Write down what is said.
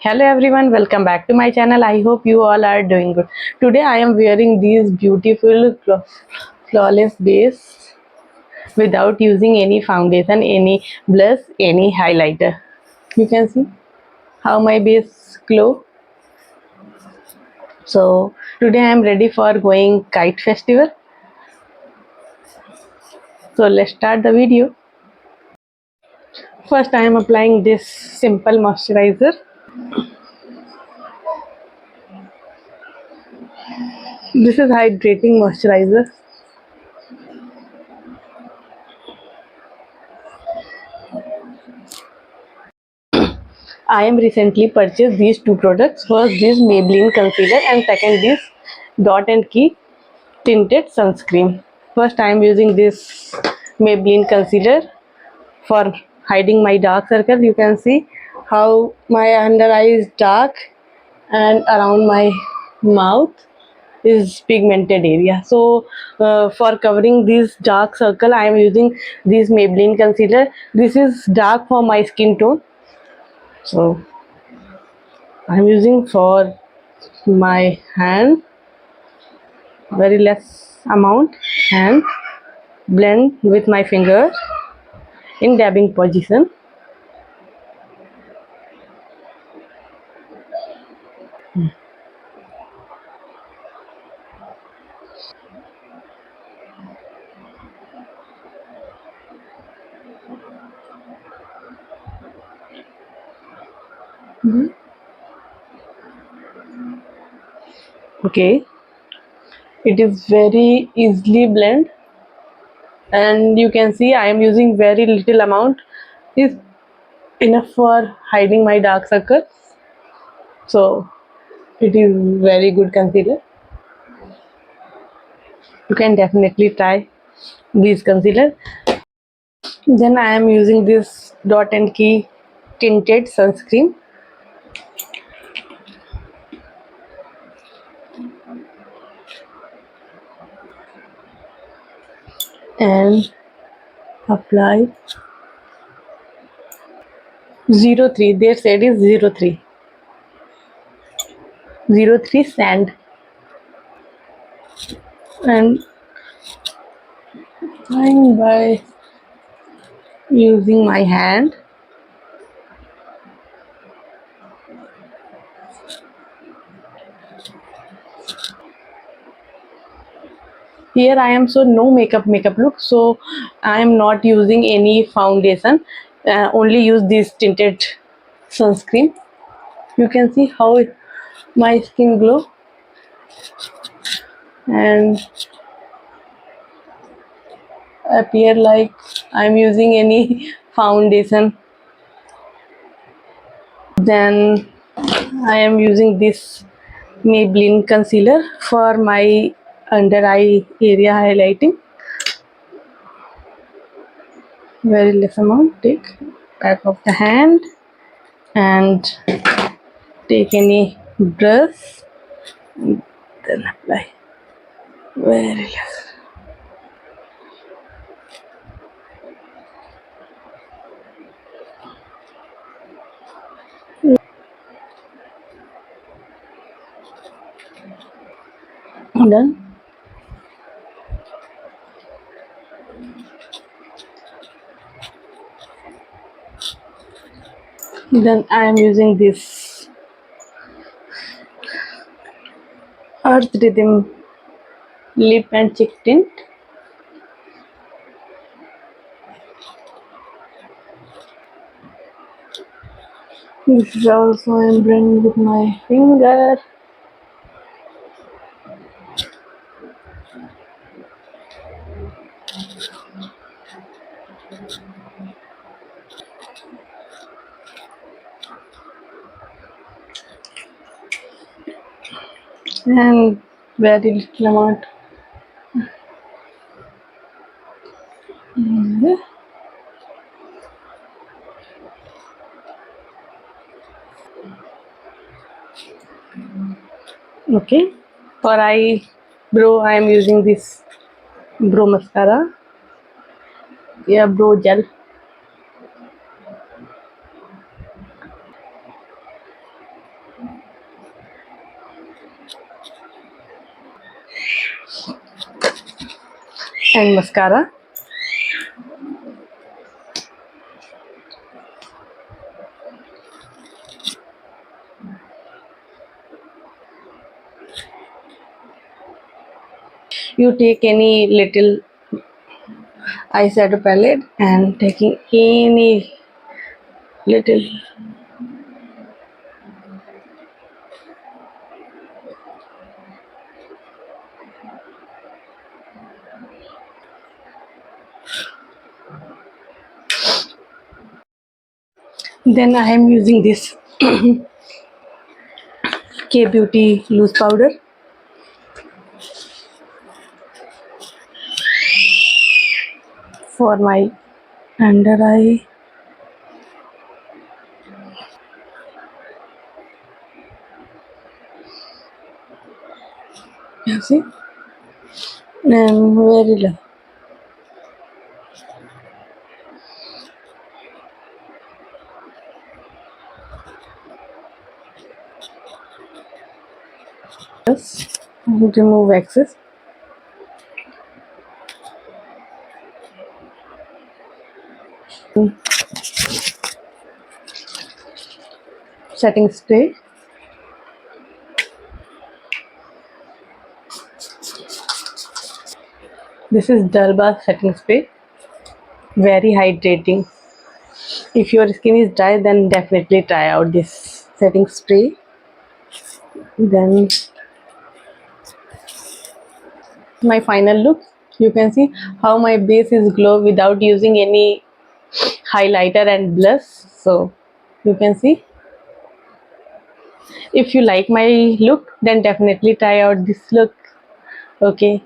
Hello everyone, welcome back to my channel. I hope you all are doing good. Today I am wearing these beautiful flawless base without using any foundation, any blush, any highlighter. You can see how my base glow. So today I am ready for going kite festival. So let's start the video. First I am applying this simple moisturizer. This is hydrating moisturizer. I am recently purchased these two products. First this Maybelline concealer and second this Dot and Key tinted sunscreen. First I am using this Maybelline concealer for hiding my dark circle. You can see how my under eye is dark and around my mouth is pigmented area. So for covering this dark circle I am using this Maybelline concealer. This is dark for my skin tone. So I'm using for my hand, very less amount, and blend with my finger in dabbing position. Okay, it is very easily blend, and you can see I am using very little amount, is enough for hiding my dark circles. So it is very good concealer. You can definitely try this concealer. Then I am using this Dot and Key tinted sunscreen. And apply 03. Their shade is 03. 03 sand. And I'm by using my hand. Here I am so no makeup look, so I am not using any foundation. Only use this tinted sunscreen. You can see how my skin glow, and appear like I'm using any foundation. Then I am using this Maybelline concealer for my under eye area highlighting. Very less amount. Take back of the hand and take any brush and then apply. Very less. Done. Then I am using this Earth Rhythm lip and cheek tint. This is also I am blending with my finger. And very little amount. Okay, for eyebrow I am using this brow mascara. Yeah, brow gel. . . . . . . . . . . . . . . . . . . . . . . . . . . . . . . . . . . . . . . . . . . . . . . . . . . . . . . . . . . and mascara. You take any little eyeshadow palette and taking any little then I am using this K Beauty loose powder for my under eye. You see, and very low. Yes, and remove excess. Setting spray. This is Dalba setting spray. Very hydrating. If your skin is dry, then definitely try out this setting spray. Then my final look. You can see how my base is glow without using any highlighter and blush. So you can see. If you like my look, then definitely try out this look. Okay.